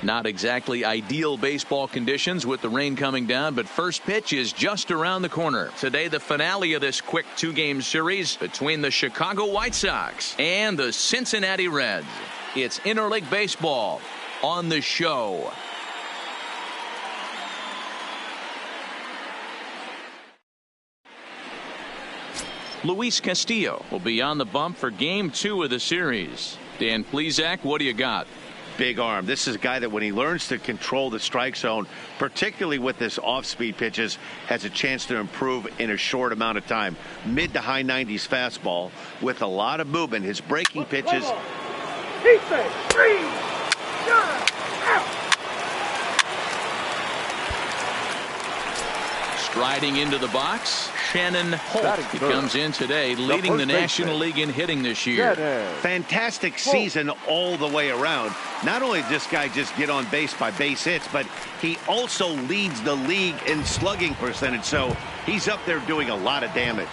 Not exactly ideal baseball conditions with the rain coming down, but first pitch is just around the corner. Today, the finale of this quick two-game series between the Chicago White Sox and the Cincinnati Reds. It's interleague baseball on the show. Luis Castillo will be on the bump for game 2 of the series. Dan Plesac, what do you got? Big arm. This is a guy that when he learns to control the strike zone, particularly with this off-speed pitches, has a chance to improve in a short amount of time. Mid to high 90s fastball with a lot of movement. His breaking pitches. He says 3, 9, out. Striding into the box, Shannon Holt. He comes in today leading the National League in hitting this year. Fantastic season all the way around. Not only did this guy just get on base by base hits, but he also leads the league in slugging percentage. So he's up there doing a lot of damage.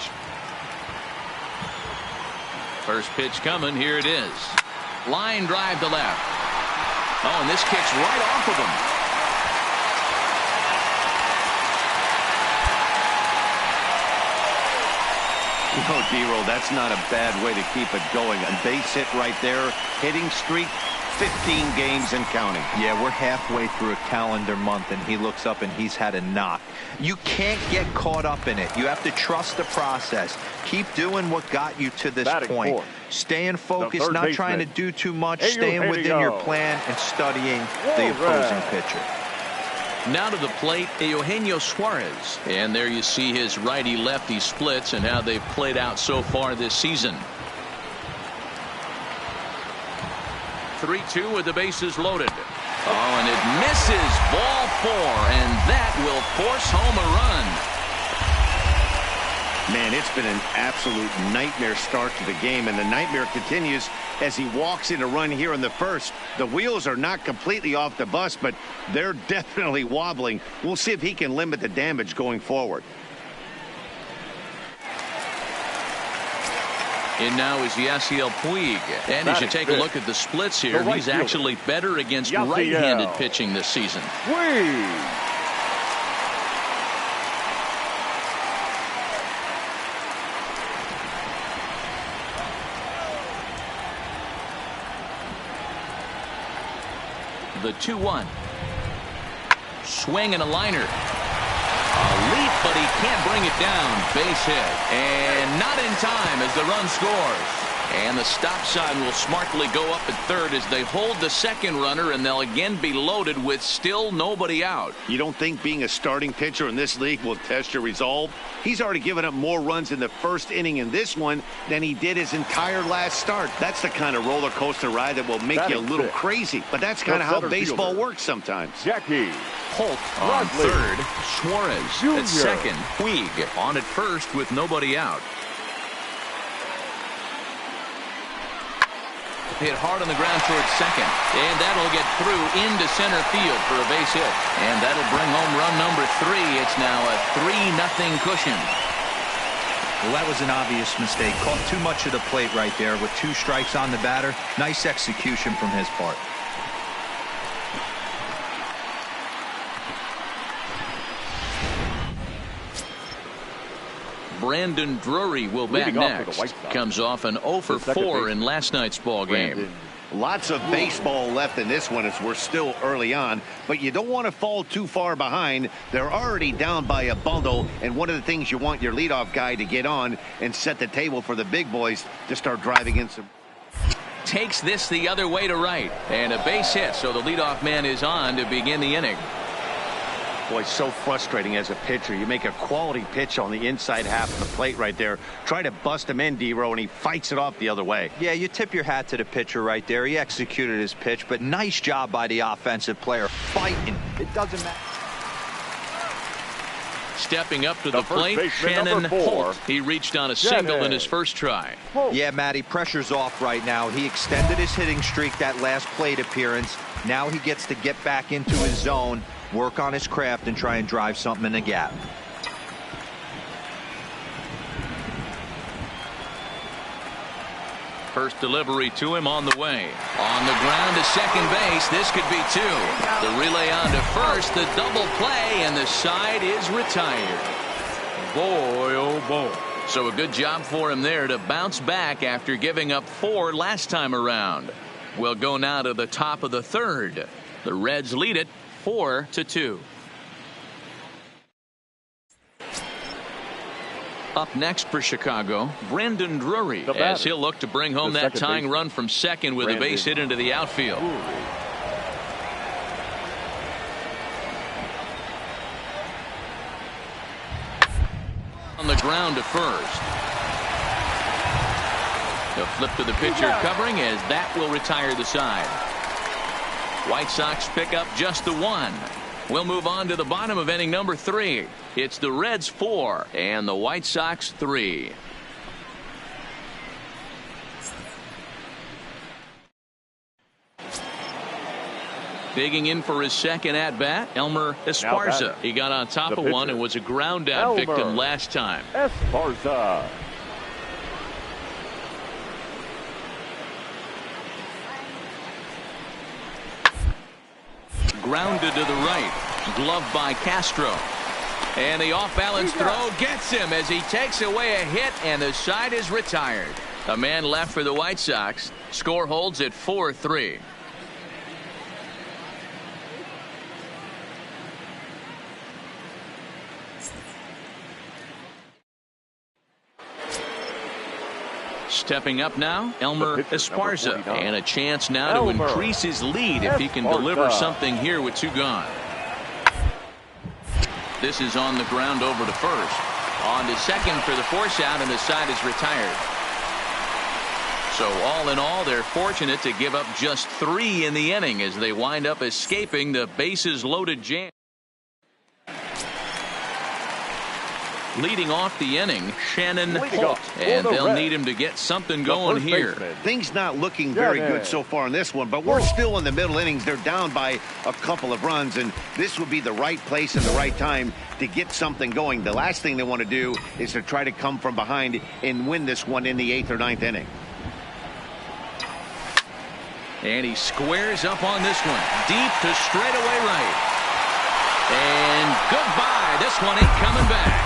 First pitch coming. Here it is. Line drive to left. Oh, and this kicks right off of him. Oh, D-Roll, that's not a bad way to keep it going. A base hit right there. Hitting streak, 15 games and counting. Yeah, we're halfway through a calendar month, and he looks up and he's had a knock. You can't get caught up in it. You have to trust the process. Keep doing what got you to this point. Staying focused, not trying to do too much, staying within your plan and studying the opposing pitcher. Now to the plate, Eugenio Suarez. And there you see his righty-lefty splits and how they've played out so far this season. 3-2 with the bases loaded. Oh, and it misses. Ball 4, and that will force home a run. Man, it's been an absolute nightmare start to the game, and the nightmare continues as he walks in a run here in the first. The wheels are not completely off the bus, but they're definitely wobbling. We'll see if he can limit the damage going forward. And now is Yasiel Puig. And as you take a look at the splits here, he's actually better against right-handed pitching this season. Puig. The 2-1. Swing and a liner. A leap, but he can't bring it down. Base hit. And not in time as the run scores. And the stop sign will smartly go up at third as they hold the second runner, and they'll again be loaded with still nobody out. You don't think being a starting pitcher in this league will test your resolve? He's already given up more runs in the first inning in this one than he did his entire last start. That's the kind of roller coaster ride that will make you a little crazy. But that's kind of how baseball works sometimes. Jackie Holt on third. Suarez at second. Puig on at first with nobody out. Hit hard on the ground towards second, and that'll get through into center field for a base hit, and that'll bring home run number 3. It's now a 3-0 cushion. Well, that was an obvious mistake. Caught too much of the plate right there with 2 strikes on the batter. Nice execution from his part. Brandon Drury will bat next. Comes off an 0 for 4 in last night's ball game. Lots of baseball left in this one as we're still early on, but you don't want to fall too far behind. They're already down by a bundle, and one of the things you want your leadoff guy to get on and set the table for the big boys to start driving in some. Takes this the other way to right, and a base hit, so the leadoff man is on to begin the inning. Boy, so frustrating as a pitcher. You make a quality pitch on the inside half of the plate right there. Try to bust him in, D-Row, and he fights it off the other way. Yeah, you tip your hat to the pitcher right there. He executed his pitch, but nice job by the offensive player. Fighting. It doesn't matter. Stepping up to the plate, Shannon Holt. He reached on a single in his first try. Yeah, Matty, pressure's off right now. He extended his hitting streak that last plate appearance. Now he gets to get back into his zone, work on his craft, and try and drive something in the gap. First delivery to him on the way. On the ground to second base. This could be two. The relay on to first. The double play, and the side is retired. Boy, oh boy. So a good job for him there to bounce back after giving up 4 last time around. We'll go now to the top of the third. The Reds lead it 4-2. Up next for Chicago, Brandon Drury, as he'll look to bring home that tying run from second with a base hit into the outfield. On the ground to first. The flip to the pitcher covering, as that will retire the side. White Sox pick up just the 1. We'll move on to the bottom of inning number 3. It's the Reds 4 and the White Sox 3. Digging in for his second at bat, Elmer Esparza. He got on top of one and was a ground out victim last time. Esparza. Grounded to the right. Gloved by Castro. And the off-balance throw gets him as he takes away a hit, and the side is retired. A man left for the White Sox. Score holds at 4-3. Stepping up now, Elmer Esparza, and a chance now to increase his lead if he can deliver something here with 2 gone. This is on the ground over to first. On to second for the force out, and the side is retired. So all in all, they're fortunate to give up just 3 in the inning as they wind up escaping the bases loaded jam. Leading off the inning, Shannon Holt, and they'll need him to get something going here. Things not looking very good so far in this one, but we're still in the middle innings. They're down by a couple of runs, and this would be the right place and the right time to get something going. The last thing they want to do is to try to come from behind and win this one in the 8th or 9th inning. And he squares up on this one, deep to straightaway right. And goodbye. This one ain't coming back.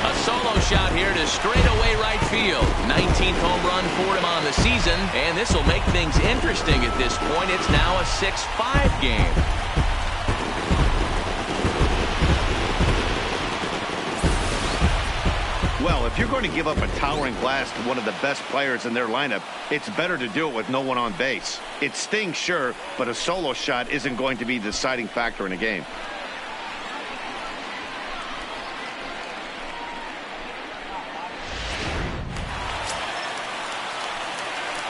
A solo shot here to straightaway right field. 19th home run for him on the season, and this will make things interesting at this point. It's now a 6-5 game. Well, if you're going to give up a towering blast to one of the best players in their lineup, it's better to do it with no one on base. It stings, sure, but a solo shot isn't going to be the deciding factor in a game.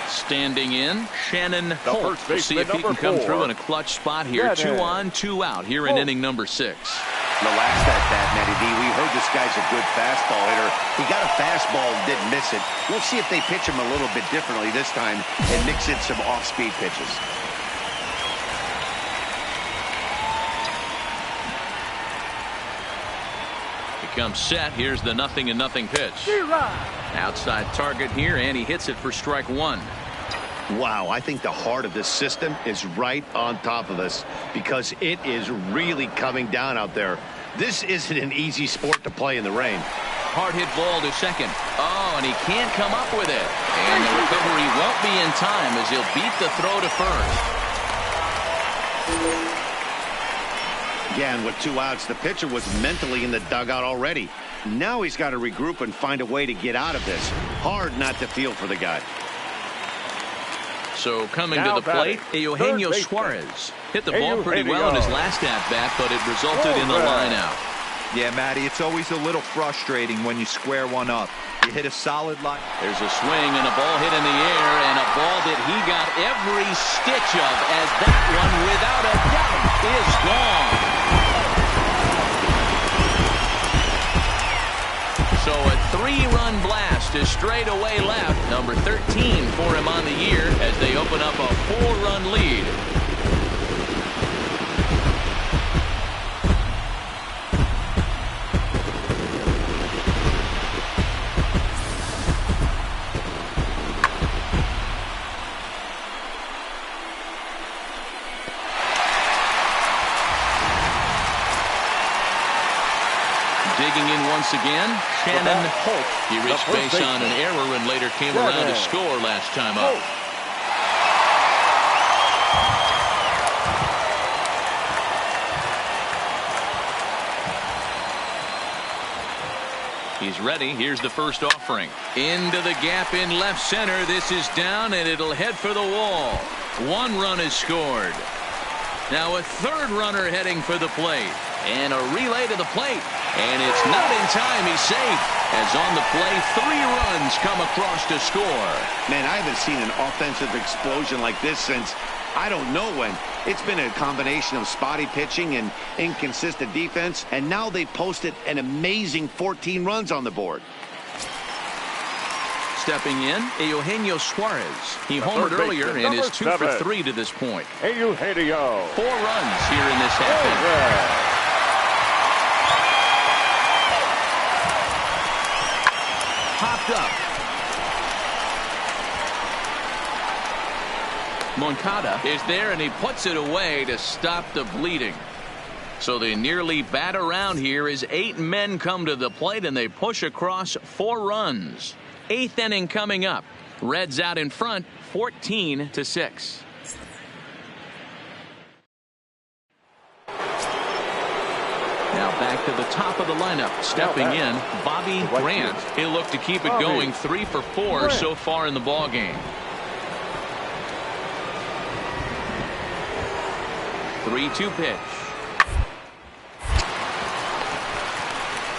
Standing in, Shannon Holt. We'll see if he can come through in a clutch spot here. 2 on, 2 out here in inning number 6. The last at bat, Matty D, we heard this guy's a good fastball hitter. He got a fastball and didn't miss it. We'll see if they pitch him a little bit differently this time and mix in some off-speed pitches. He comes set. Here's the 0-0 pitch. Outside target here, and he hits it for strike 1. Wow, I think the heart of this system is right on top of us because it is really coming down out there. This isn't an easy sport to play in the rain. Hard hit ball to second. Oh, and he can't come up with it. And the recovery won't be in time as he'll beat the throw to first. Again, with 2 outs, the pitcher was mentally in the dugout already. Now he's got to regroup and find a way to get out of this. Hard not to feel for the guy. So coming to the plate, Eugenio Suarez hit the ball pretty well in his last at-bat, but it resulted in a line-out. Yeah, Matty, it's always a little frustrating when you square one up. You hit a solid line. There's a swing and a ball hit in the air, and a ball that he got every stitch of, as that one, without a doubt, is gone. So a 3-run blast to straightaway left, number 13 for him on the year as they open up a 4-run lead. once again, Shannon Holt. He reached base on an error and later came around to score last time up. He's ready. Here's the first offering. Into the gap in left center. This is down, and it'll head for the wall. 1 run is scored. Now a third runner heading for the plate. And a relay to the plate. And it's not in time. He's safe. As on the play, 3 runs come across to score. Man, I haven't seen an offensive explosion like this since I don't know when. It's been a combination of spotty pitching and inconsistent defense, and now they posted an amazing 14 runs on the board. Stepping in, Eugenio Suarez. He homered earlier and is 2 for 3 to this point. Eugenio. 4 runs here in this half inning. Popped up. Moncada is there, and he puts it away to stop the bleeding. So they nearly bat around here as 8 men come to the plate, and they push across 4 runs. 8th inning coming up. Reds out in front, 14-6. Now back to the top of the lineup. Stepping in, Bobby Grant. He'll look to keep it going. 3 for 4 so far in the ballgame. 3-2 pitch.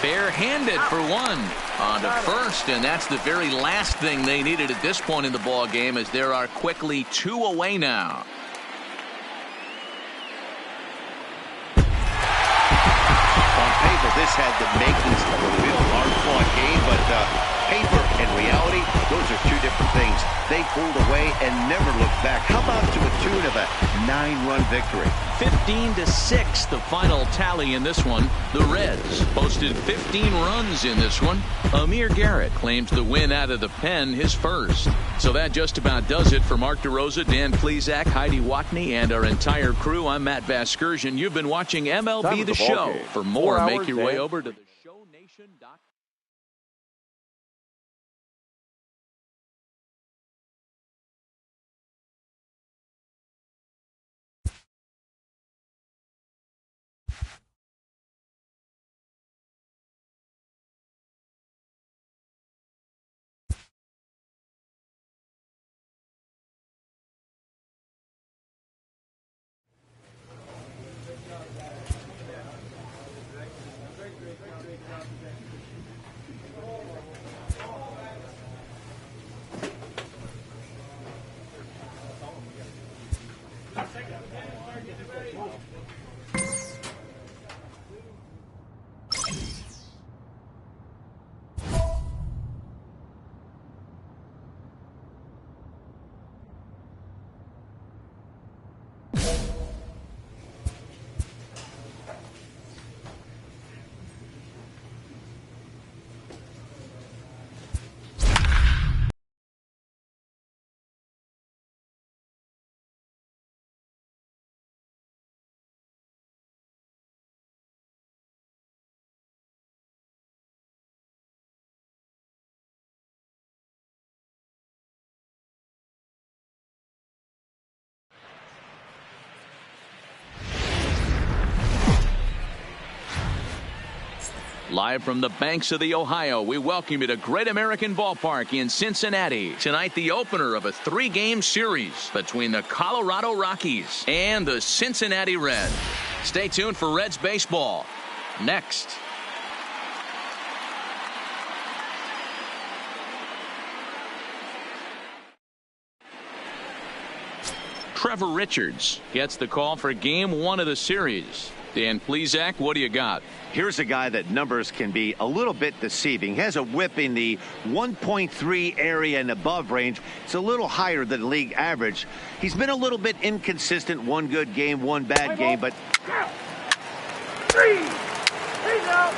Bare-handed for 1. On to first, and that's the very last thing they needed at this point in the ball game, as there are quickly 2 away now. On paper, this had the makings of a real hard-fought game, but paper and reality, those are 2 different things. They pulled away and never looked back. How about to a tune of a 9-run victory? 15-6 the final tally in this one. The Reds posted 15 runs in this one. Amir Garrett claims the win out of the pen, his first. So that just about does it for Mark DeRosa, Dan Plesac, Heidi Watney, and our entire crew. I'm Matt Vasgersian. You've been watching MLB The Show. For more, make your way over to theshownation.com. Live from the banks of the Ohio, we welcome you to Great American Ballpark in Cincinnati. Tonight, the opener of a 3-game series between the Colorado Rockies and the Cincinnati Reds. Stay tuned for Reds baseball next. Trevor Richards gets the call for Game 1 of the series. Dan Plesac, what do you got? Here's a guy that numbers can be a little bit deceiving. He has a whip in the 1.3 area and above range. It's a little higher than league average. He's been a little bit inconsistent. 1 good game, 1 bad game, but... 3. He's out.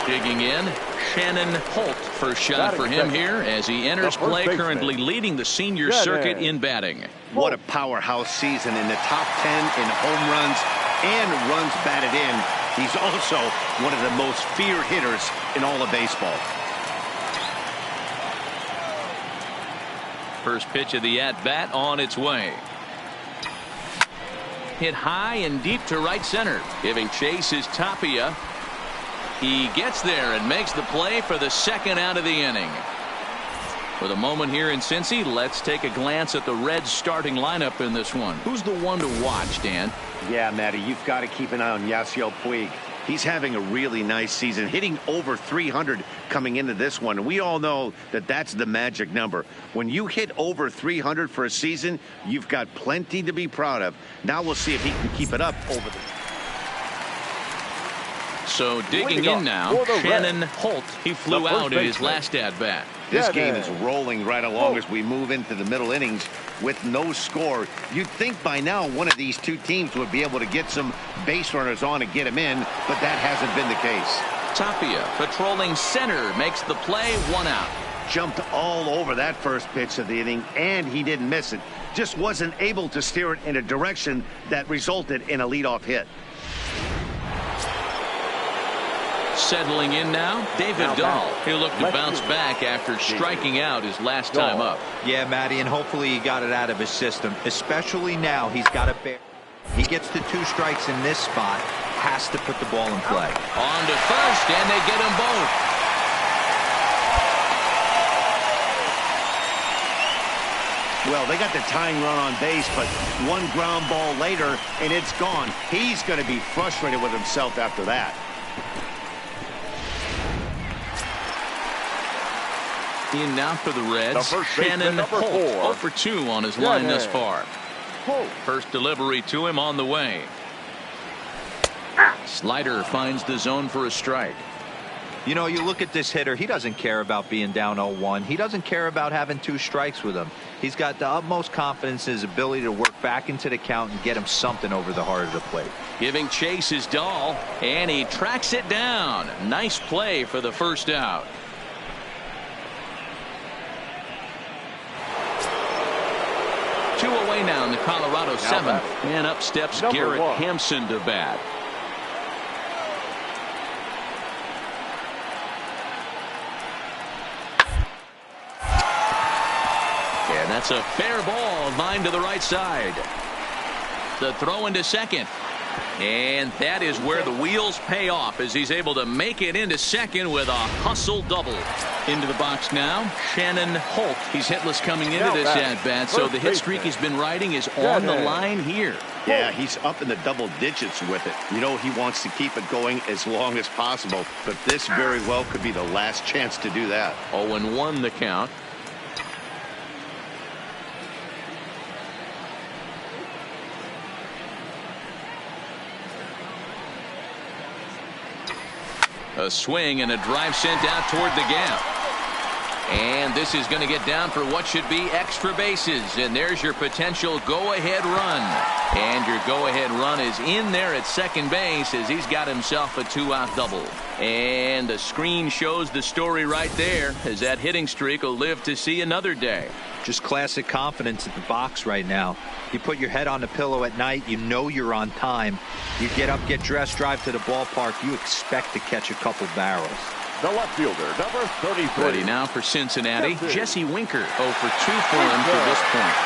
Digging in, Shannon Holt. First shot for him here as he enters play, currently leading the senior circuit in batting. What a powerhouse season, in the top 10 in home runs and runs batted in. He's also one of the most feared hitters in all of baseball. First pitch of the at-bat on its way. Hit high and deep to right center. Giving chase is Tapia. He gets there and makes the play for the second out of the inning. With a moment here in Cincy, let's take a glance at the Reds starting lineup in this one. Who's the one to watch, Dan? Yeah, Matty, you've got to keep an eye on Yasiel Puig. He's having a really nice season, hitting over 300 coming into this one. And we all know that that's the magic number. When you hit over 300 for a season, you've got plenty to be proud of. Now we'll see if he can keep it up over the... So digging in now, Shannon Holt. He flew out in his last at-bat. This game is rolling right along as we move into the middle innings with no score. You'd think by now one of these two teams would be able to get some base runners on and get him in, but that hasn't been the case. Tapia patrolling center makes the play, 1 out. Jumped all over that first pitch of the inning, and he didn't miss it. Just wasn't able to steer it in a direction that resulted in a leadoff hit. Settling in now, David Dahl. He'll look to bounce back after striking out his last time up. Yeah, Matty, and hopefully he got it out of his system, especially now he's got a bear. He gets to 2 strikes in this spot, has to put the ball in play. On to first, and they get them both. Well, they got the tying run on base, but one ground ball later, and it's gone. He's going to be frustrated with himself after that. In now for the Reds, Shannon Holt, 0 for 2 on his line thus far. First delivery to him on the way. Slider finds the zone for a strike. You know, you look at this hitter, he doesn't care about being down 0-1. He doesn't care about having 2 strikes with him. He's got the utmost confidence in his ability to work back into the count and get him something over the heart of the plate. Giving chase is Dahl, and he tracks it down. Nice play for the first out. Two away now in the Colorado 7th, and up steps Garrett Hampson to bat. And that's a fair ball, line to the right side. The throw into second. And that is where the wheels pay off as he's able to make it into second with a hustle double. Into the box now, Shannon Holt. He's hitless coming into this at-bat, so the hit streak he's been riding is on the line here. Yeah, he's up in the double digits with it. You know, he wants to keep it going as long as possible, but this very well could be the last chance to do that. 0-1 the count. A swing and a drive sent out toward the gap. And this is going to get down for what should be extra bases. And there's your potential go-ahead run. And your go-ahead run is in there at second base as he's got himself a 2-out double. And the screen shows the story right there as that hitting streak will live to see another day. Just classic confidence at the box right now. You put your head on the pillow at night, you know you're on time. You get up, get dressed, drive to the ballpark, you expect to catch a couple barrels. The left fielder, number 33. Ready now for Cincinnati, Jesse Winker. 0 for 2 for him to this point.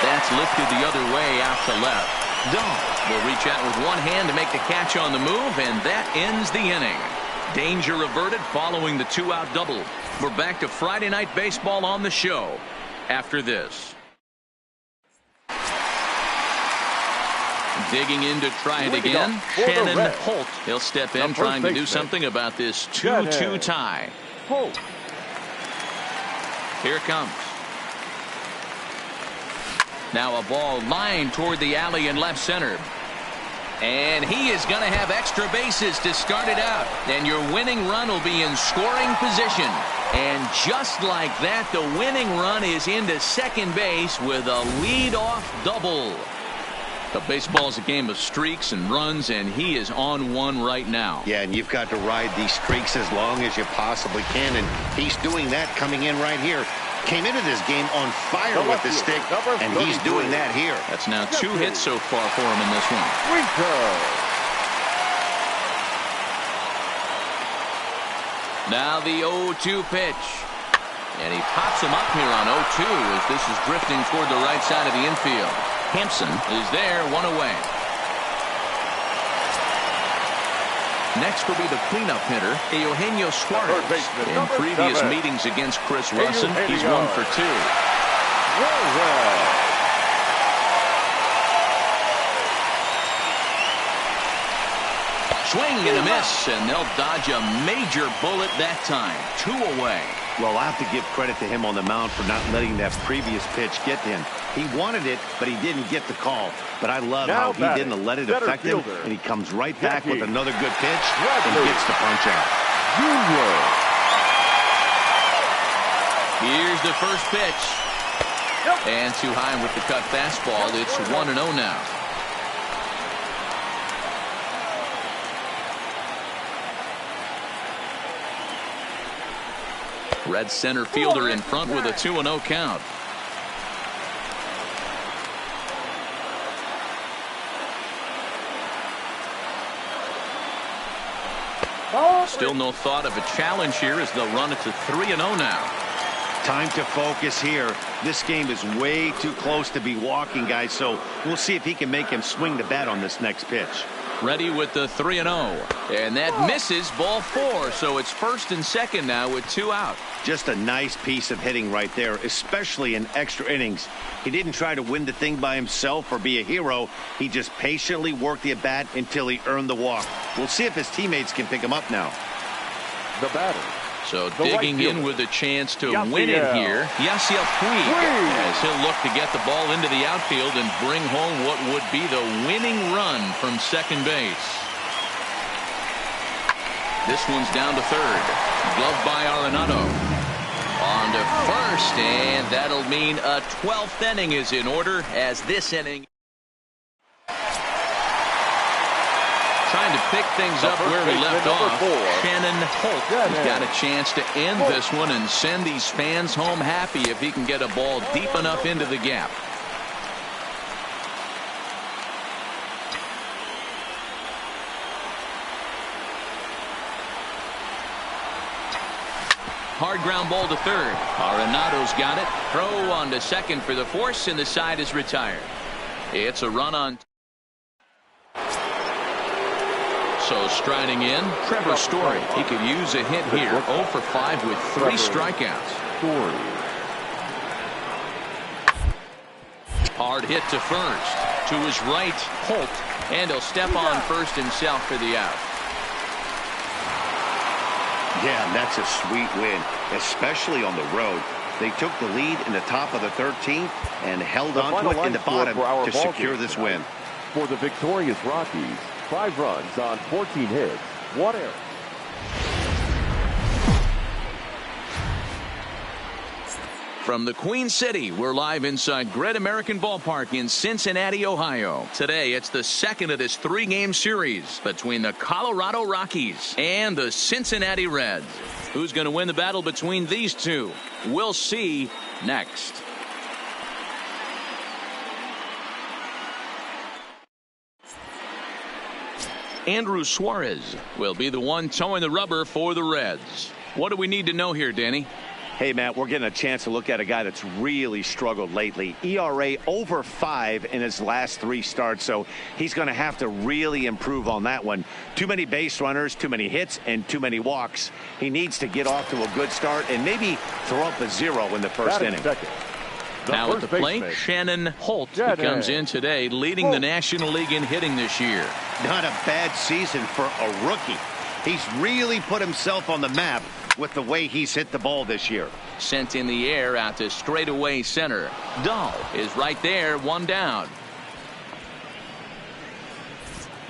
That's lifted the other way out to left. Dahl will reach out with one hand to make the catch on the move, and that ends the inning. Danger averted following the 2-out double. We're back to Friday Night Baseball on the show after this. Digging in to try it again, Shannon Holt. He'll step in trying to do something about this 2-2 tie. Here it comes. Now a ball lined toward the alley in left center. And he is going to have extra bases to start it out. And your winning run will be in scoring position. And just like that, the winning run is into second base with a leadoff double. The baseball's a game of streaks and runs, and he is on one right now. Yeah, and you've got to ride these streaks as long as you possibly can, and he's doing that coming in right here. Came into this game on fire with the stick, and he's doing that here. That's now 2 hits so far for him in this one. Now the 0-2 pitch. And he pops him up here on 0-2 as this is drifting toward the right side of the infield. Hampson is there, 1 away. Next will be the cleanup hitter, Eugenio Suarez. In previous meetings against Chris Russin, he's 1 for 2. Swing and a miss, and they'll dodge a major bullet that time. 2 away. Well, I have to give credit to him on the mound for not letting that previous pitch get to him. He wanted it, but he didn't get the call. But I love how he didn't let it affect him, and he comes right back with another good pitch and gets the punch out. Here's the first pitch. And too high with the cut fastball. It's 1-0 now. Red center fielder in front with a 2-0 count. Still no thought of a challenge here as they'll run it to 3-0 now. Time to focus here. This game is way too close to be walking, guys, so we'll see if he can make him swing the bat on this next pitch. Ready with the 3-0. And that misses, ball 4. So it's first and second now with 2 out. Just a nice piece of hitting right there, especially in extra innings. He didn't try to win the thing by himself or be a hero. He just patiently worked the at-bat until he earned the walk. We'll see if his teammates can pick him up now. The batter. So digging in with a chance to win it here, Yasiel Puig, as he'll look to get the ball into the outfield and bring home what would be the winning run from second base. This one's down to third. Gloved by Arenado. On to first, and that'll mean a 12th inning is in order as this inning. Trying to pick things up where we left off. Shannon Holt has got a chance to end this one and send these fans home happy if he can get a ball deep enough into the gap. Hard ground ball to third. Arenado's got it. Throw on to second for the force, and the side is retired. It's a run on. So striding in, Trevor Story. He could use a hit here. 0 for 5 with 3 strikeouts. Hard hit to first. To his right, Holt. And he'll step on first himself for the out. Yeah, that's a sweet win, especially on the road. They took the lead in the top of the 13th and held on to it in the bottom to secure this win. For the victorious Rockies, 5 runs on 14 hits, 1 error. From the Queen City, we're live inside Great American Ballpark in Cincinnati, Ohio. Today, it's the second of this 3-game series between the Colorado Rockies and the Cincinnati Reds. Who's going to win the battle between these two? We'll see next. Andrew Suarez will be the one towing the rubber for the Reds. What do we need to know here, Danny? Hey, Matt, we're getting a chance to look at a guy that's really struggled lately. ERA over 5 in his last 3 starts, so he's going to have to really improve on that one. Too many base runners, too many hits, and too many walks. He needs to get off to a good start and maybe throw up a 0 in the first inning. Now at the plate, Shannon Holt comes in today, leading the National League in hitting this year. Not a bad season for a rookie. He's really put himself on the map with the way he's hit the ball this year. Sent in the air out to straightaway center. Dahl is right there, 1 down.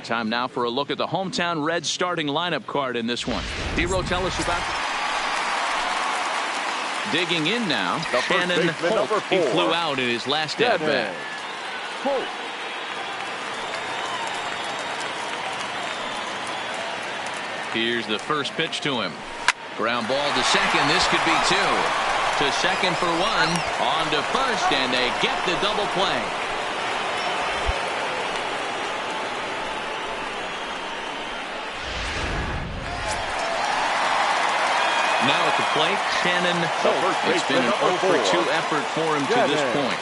Time now for a look at the hometown Reds starting lineup card in this one. Hero, tell us about digging in now. Shannon Holt. He flew out in his last at bat. Here's the first pitch to him. Ground ball to second. This could be 2. to second for one. On to first, and they get the double play. Now at the plate, Shannon Holt. It's been an 0-for-2 effort for him to this point.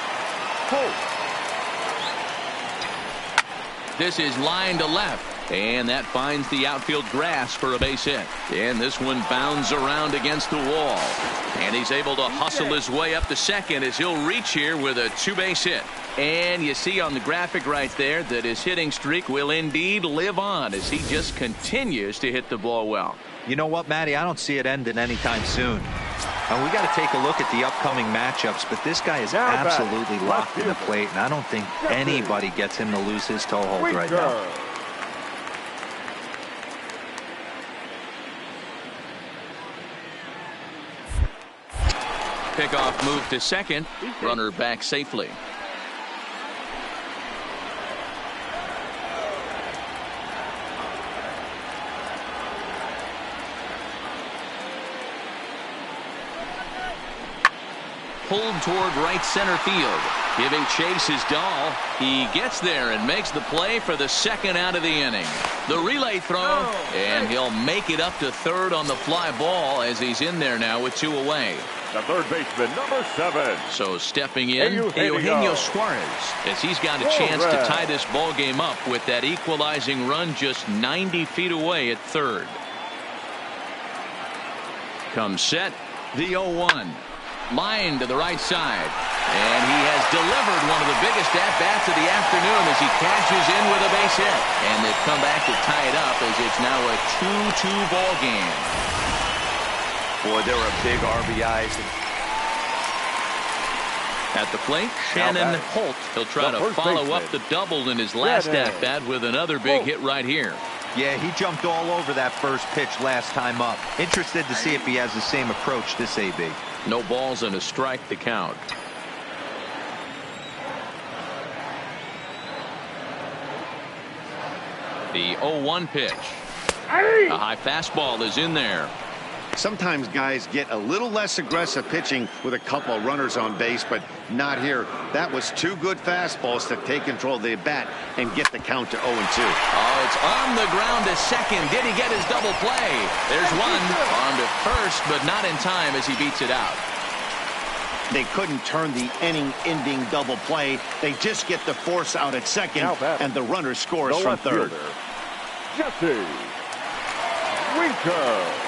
This is line to left. And that finds the outfield grass for a base hit. And this one bounds around against the wall. And he's able to hustle his way up to second as he'll reach here with a two-base hit. And you see on the graphic right there that his hitting streak will indeed live on as he just continues to hit the ball well. You know what, Matty? I don't see it ending anytime soon. And we got to take a look at the upcoming matchups, but this guy is absolutely locked in the plate, and I don't think anybody gets him to lose his toehold right now. Pickoff move to second. Runner back safely. Pulled toward right center field. Giving chase is Dahl. He gets there and makes the play for the second out of the inning. The relay throw, and he'll make it up to third on the fly ball as he's in there now with two away. The third baseman, number 7. So stepping in, Eugenio Suarez, as he's got a chance to tie this ball game up with that equalizing run just 90 feet away at third. Comes set, the 0-1. Line to the right side. And he has delivered one of the biggest at-bats of the afternoon as he cashes in with a base hit. And they've come back to tie it up as it's now a 2-2 ball game. Boy, there were big RBIs. At the plate, Shannon Holt. He'll try to follow up the double in his last at-bat with another big hit right here. Yeah, he jumped all over that first pitch last time up. Interested to see if he has the same approach this AB. No balls and a strike to count. The 0-1 pitch. A high fastball is in there. Sometimes guys get a little less aggressive pitching with a couple of runners on base, but not here. That was two good fastballs to take control of the bat and get the count to 0-2. Oh, it's on the ground to second. Did he get his double play? There's one on to first, but not in time as he beats it out. They couldn't turn the inning-ending double play. They just get the force out at second, and the runner scores from third. Jesse Winker.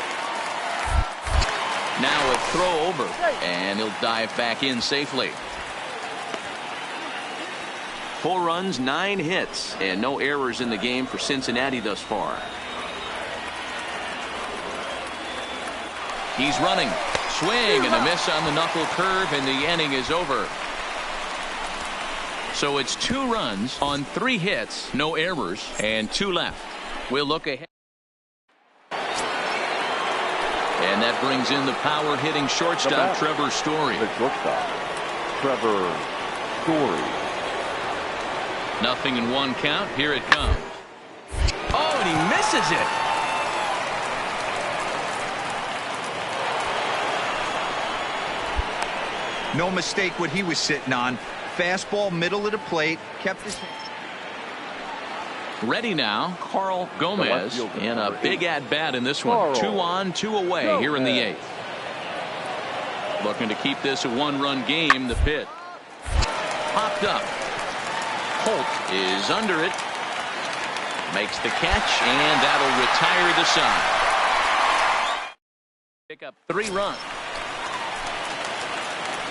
Now a throw over, and he'll dive back in safely. 4 runs, 9 hits, and no errors in the game for Cincinnati thus far. He's running. Swing and a miss on the knuckle curve, and the inning is over. So it's 2 runs on 3 hits, no errors, and 2 left. We'll look ahead. And that brings in the power-hitting shortstop, Trevor Story. The shortstop, Trevor Story. Nothing in 1 count. Here it comes. Oh, and he misses it. No mistake what he was sitting on. Fastball, middle of the plate, kept his hand. Ready now, Carl Gomez in a big at-bat in this one. 2 on, 2 away here in the 8th. Looking to keep this a 1-run game. The pitch. Popped up. Holt is under it. Makes the catch, and that'll retire the side. Pick up 3 runs.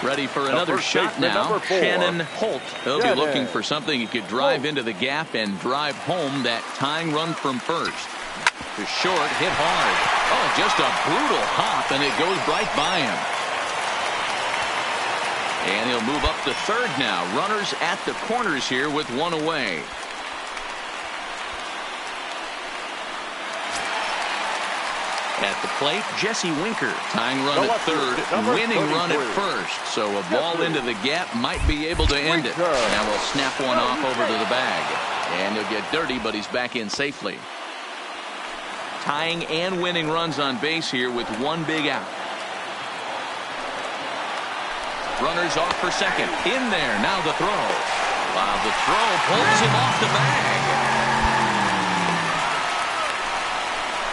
Ready for another shot now. Shannon Holt. He'll be looking for something he could drive into the gap and drive home that tying run from first. To short, hit hard. Oh, just a brutal hop, and it goes right by him. And he'll move up to third now. Runners at the corners here with 1 away. At the plate, Jesse Winker. Tying run at third, winning run at first. So a ball into the gap might be able to end it. Now we'll snap one off over to the bag. And he'll get dirty, but he's back in safely. Tying and winning runs on base here with 1 big out. Runners off for second. In there. Now the throw. Wow, the throw pulls him off the bag.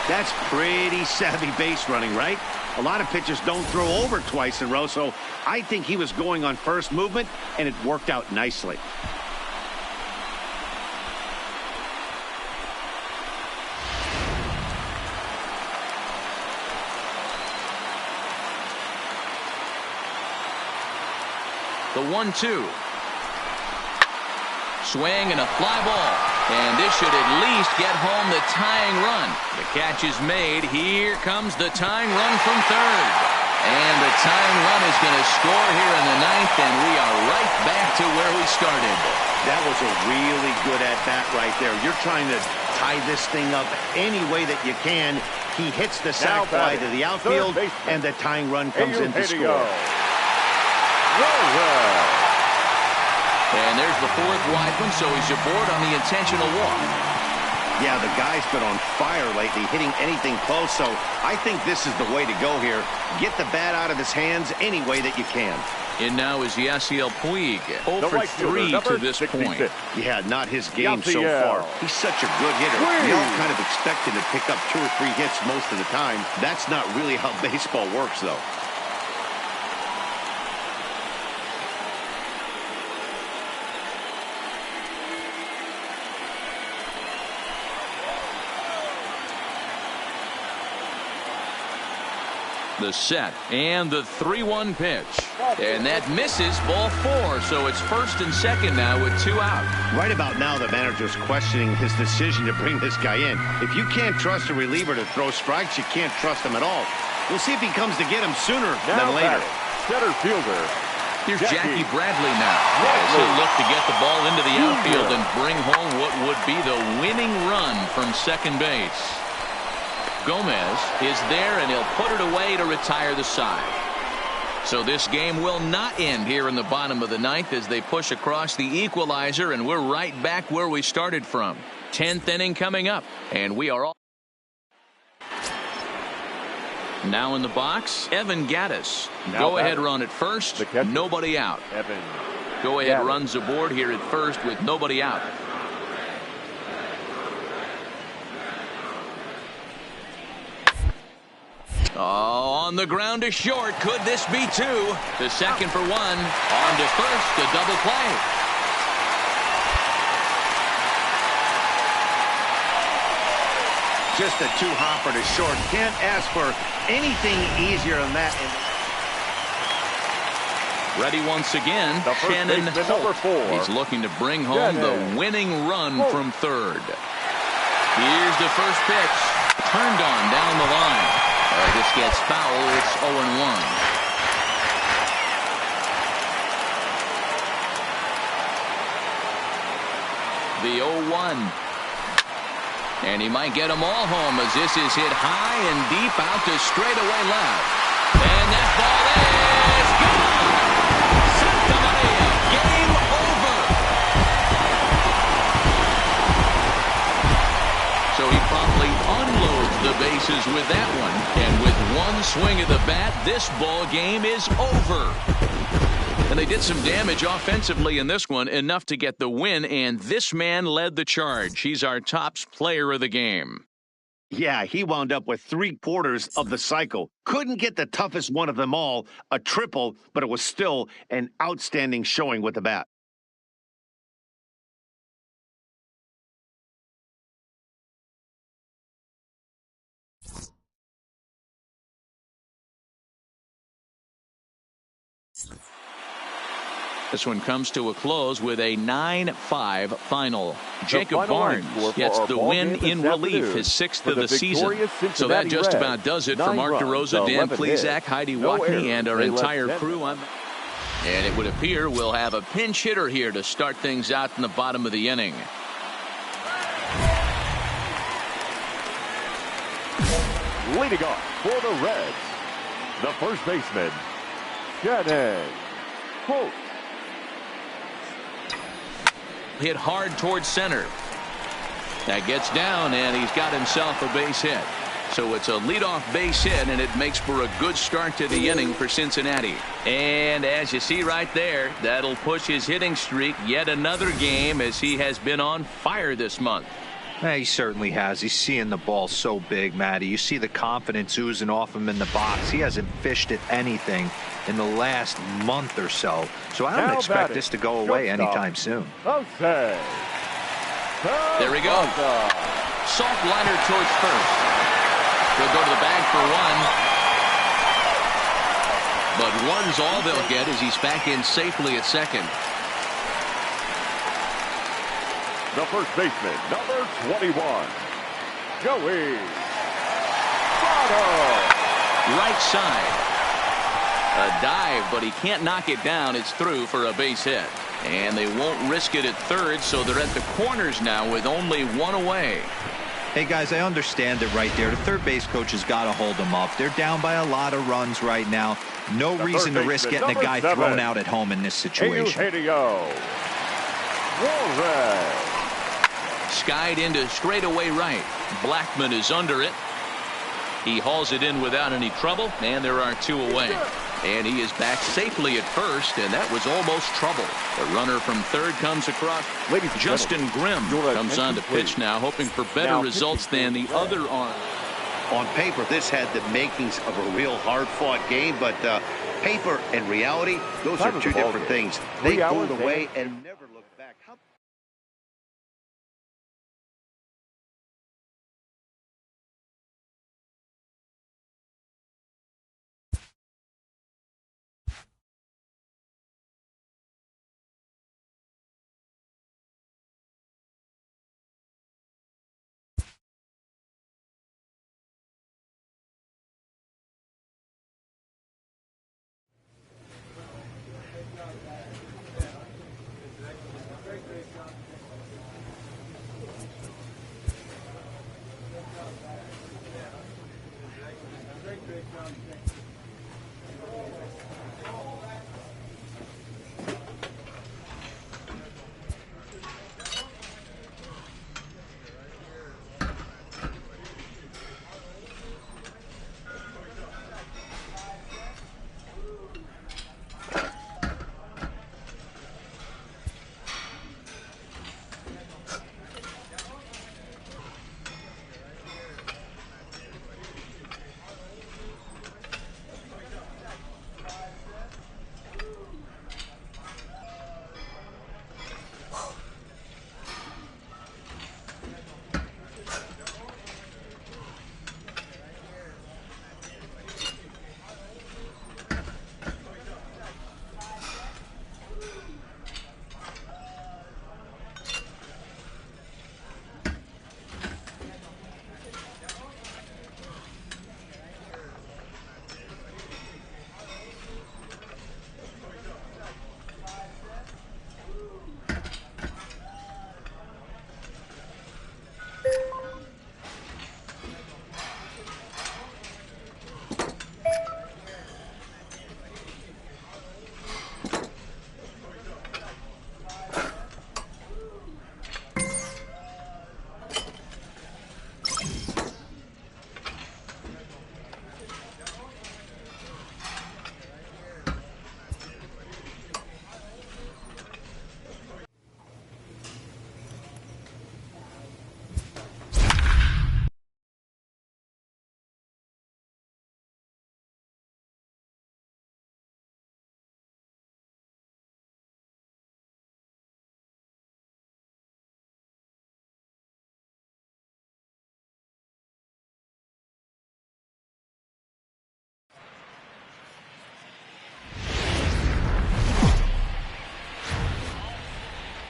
That's pretty savvy base running, right? A lot of pitchers don't throw over twice in a row, so I think he was going on first movement, and it worked out nicely. The 1-2. Swing and a fly ball. And this should at least get home the tying run. The catch is made. Here comes the tying run from third. And the tying run is going to score here in the ninth, and we are right back to where we started. That was a really good at-bat right there. You're trying to tie this thing up any way that you can. He hits the sac fly to the outfield, and the tying run comes in to score. And there's the fourth wide one, so he's aboard on the intentional walk. Yeah, the guy's been on fire lately, hitting anything close, so I think this is the way to go here. Get the bat out of his hands any way that you can. And now is Yasiel Puig, 0 for 3 to this point. Yeah, not his game so far. He's such a good hitter. We all kind of expect him to pick up 2 or 3 hits most of the time. That's not really how baseball works, though. The set and the 3-1 pitch, and that misses, ball 4, so it's first and second now with 2 out. Right about now, the manager's questioning his decision to bring this guy in. If you can't trust a reliever to throw strikes, you can't trust him at all. We'll see if he comes to get him sooner than later. Center fielder. Here's Jackie Bradley now, as he'll look to get the ball into the outfield and bring home what would be the winning run from second base. Gomez is there, and he'll put it away to retire the side. So this game will not end here in the bottom of the ninth as they push across the equalizer, and we're right back where we started from. 10th inning coming up, and we are all now in the box. Evan Gattis. Go ahead run at first. Nobody out. Evan Go ahead runs aboard here at first with nobody out. Oh, on the ground to short. Could this be 2? To second for 1. On to first. A double play. Just a 2-hopper to short. Can't ask for anything easier than that. Ready once again. Shannon Holt. He's looking to bring home the winning run from third. Here's the first pitch. Turned on down the line. This gets foul. It's 0-1. The 0-1. And he might get them all home as this is hit high and deep out to straightaway left. And that ball is gone. Santa Maria. Game over. So he promptly unloads the bases with that one. And with one swing of the bat, this ball game is over. And they did some damage offensively in this one, enough to get the win, and this man led the charge. He's our top player of the game. Yeah, he wound up with 3/4 of the cycle. Couldn't get the toughest one of them all, a triple, but it was still an outstanding showing with the bat. This one comes to a close with a 9-5 final. Jacob Barnes gets the win in relief, his 6th of the season. So that just about does it for Mark DeRosa, Dan Plesac, Heidi Watney, and our entire crew. And it would appear we'll have a pinch hitter here to start things out in the bottom of the inning. Leading off for the Reds, the first baseman, Shannon Holt. Hit hard towards center. That gets down, and he's got himself a base hit. So it's a leadoff base hit, and it makes for a good start to the inning for Cincinnati. And as you see right there, that'll push his hitting streak yet another game, as he has been on fire this month. Yeah, he certainly has. He's seeing the ball so big, Matty. You see the confidence oozing off him in the box. He hasn't fished at anything in the last month or so. So I don't expect this to go away anytime soon. There we go. Soft liner towards first. He'll go to the bag for one. But one's all they'll get as he's back in safely at second. The first baseman, number 21, Joey Votto. Right side. A dive, but he can't knock it down. It's through for a base hit. And they won't risk it at third, so they're at the corners now with only one away. Hey, guys, I understand it right there. The third base coach has got to hold them up. They're down by a lot of runs right now. No reason to risk getting a guy thrown out at home in this situation. Skied into straightaway right. Blackman is under it. He hauls it in without any trouble, and there are two away. And he is back safely at first, and that was almost trouble. The runner from third comes across. Justin Grimm comes on to pitch now, hoping for better results than the other arm. On paper, this had the makings of a real hard-fought game, but paper and reality, those are two different things. They pulled away and never looked back.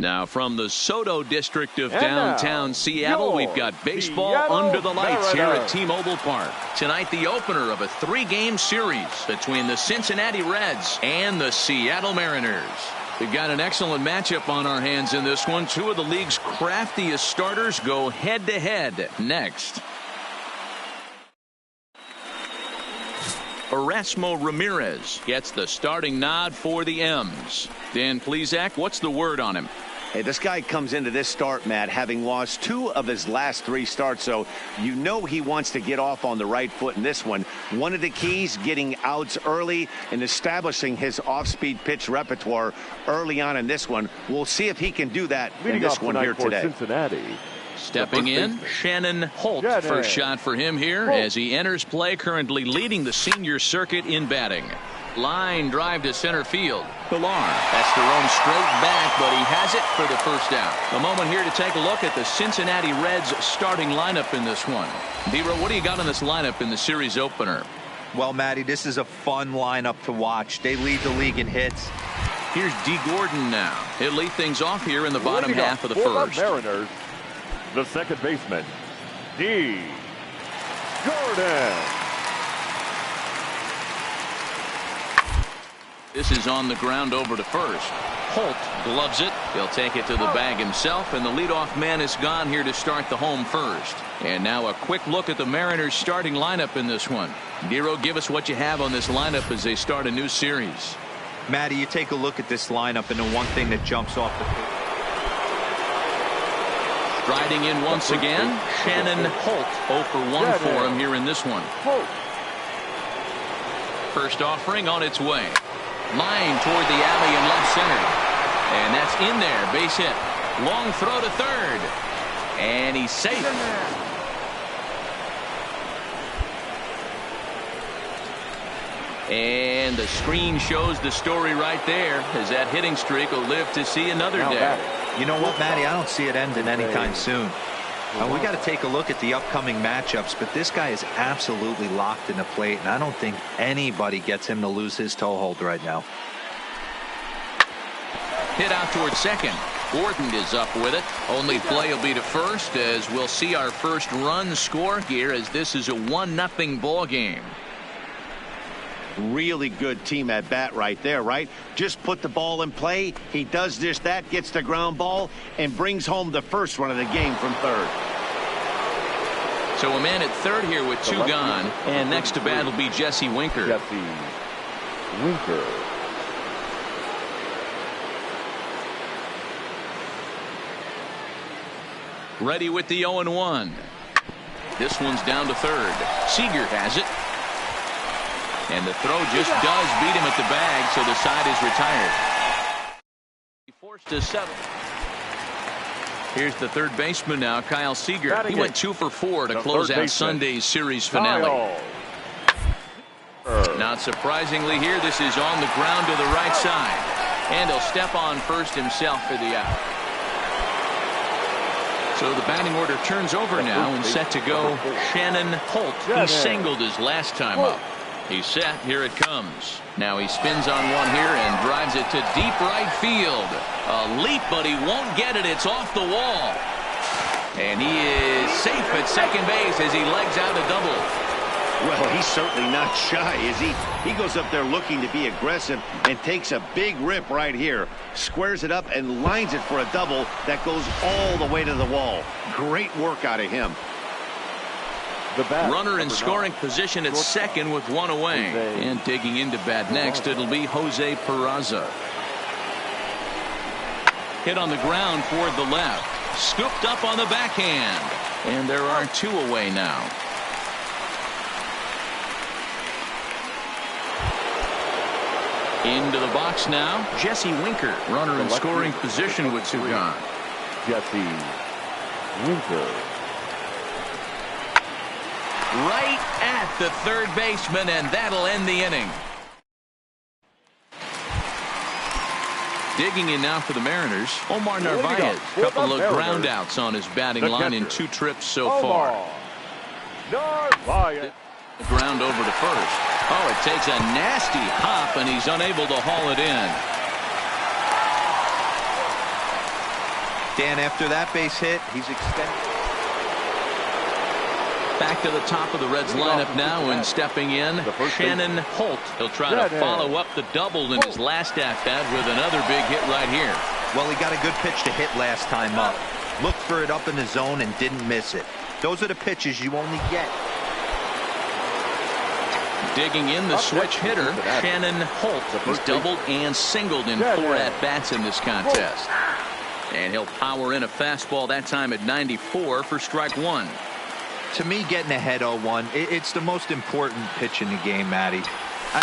Now from the Soto district of downtown Seattle, we've got baseball under the lights here at T-Mobile Park. Tonight, the opener of a three-game series between the Cincinnati Reds and the Seattle Mariners. We've got an excellent matchup on our hands in this one. Two of the league's craftiest starters go head-to-head next. Erasmo Ramirez gets the starting nod for the M's. Dan Plesac, what's the word on him? Hey, this guy comes into this start, Matt, having lost 2 of his last 3 starts, so you know he wants to get off on the right foot in this one. One of the keys, getting outs early and establishing his off-speed pitch repertoire early on in this one. We'll see if he can do that in this one here today. Cincinnati. Stepping in, Shannon Holt. First shot for him here as he enters play, currently leading the senior circuit in batting. Line drive to center field. Pilar has to roam straight back, but he has it for the first out. A moment here to take a look at the Cincinnati Reds starting lineup in this one. D-Row, what do you got in this lineup in the series opener? Well, Matty, this is a fun lineup to watch. They lead the league in hits. Here's D. Gordon now. He'll lead things off here in the bottom half of the first. The Mariners, the second baseman, D. Gordon. This is on the ground over to first. Holt gloves it. He'll take it to the bag himself, and the leadoff man is gone here to start the home first. And now a quick look at the Mariners starting lineup in this one. Nero, give us what you have on this lineup as they start a new series. Matty, you take a look at this lineup, and the one thing that jumps off the page. Striding in once again, Shannon Holt. 0 for 1 for him here in this one. First offering on its way. Line toward the alley in left center. And that's in there. Base hit. Long throw to third. And he's safe. And the screen shows the story right there, as that hitting streak will live to see another day. You know what, Matty? I don't see it ending anytime soon. We got to take a look at the upcoming matchups, but this guy is absolutely locked in the plate, and I don't think anybody gets him to lose his toehold right now. Hit out towards second. Gordon is up with it. Only play will be to first, as we'll see our first run score here, as this is a 1-0 ball game. Really good team at bat right there, right? Just put the ball in play. He does just that, gets the ground ball, and brings home the first run of the game from third. So a man at third here with 2 gone, and next to bat will be Jesse Winker. Jesse Winker. Ready with the 0-1. This one's down to third. Seager has it. And the throw just does beat him at the bag, so the side is retired. He forced to settle. Here's the third baseman now, Kyle Seager. He went 2 for 4 to close out Sunday's series finale. Not surprisingly here, this is on the ground to the right side. And he'll step on first himself for the out. So the batting order turns over now and set to go. Shannon Holt. He singled his last time up. He's set. Here it comes. Now he spins on one here and drives it to deep right field. A leap, but he won't get it. It's off the wall. And he is safe at second base as he legs out a double. Well, he's certainly not shy, is he? He goes up there looking to be aggressive and takes a big rip right here. Squares it up and lines it for a double that goes all the way to the wall. Great work out of him. Runner in scoring position at second with 1 away. And digging into bat next, it'll be Jose Peraza. Hit on the ground toward the left. Scooped up on the backhand. And there are 2 away now. Into the box now, Jesse Winker. Runner in scoring position with 2 gone. Jesse Winker. Right at the third baseman, and that'll end the inning. Digging in now for the Mariners, Omar Narvaez. Couple of ground outs on his batting line in 2 trips so far. Narvaez. Ground over to first. Oh, it takes a nasty hop, and he's unable to haul it in. Dan, after that base hit, he's extended. Back to the top of the Reds lineup now, and stepping in, Shannon Holt. He'll try to follow up the double in his last at-bat with another big hit right here. Well, he got a good pitch to hit last time up. Looked for it up in the zone and didn't miss it. Those are the pitches you only get. Digging in, the switch hitter, Shannon Holt. He's doubled and singled in 4 at-bats in this contest. And he'll power in a fastball that time at 94 for strike one. To me, getting ahead 0-1, it's the most important pitch in the game, Matty.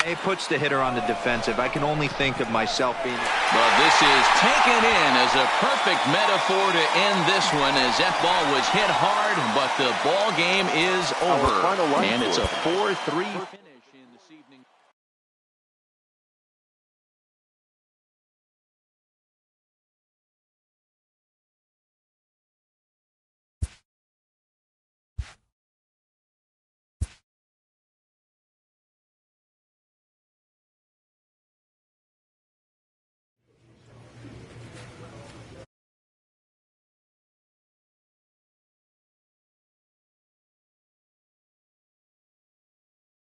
It puts the hitter on the defensive. I can only think of myself being... Well, this is taken in as a perfect metaphor to end this one, as that ball was hit hard, but the ball game is over. And it's a 4-3 finish.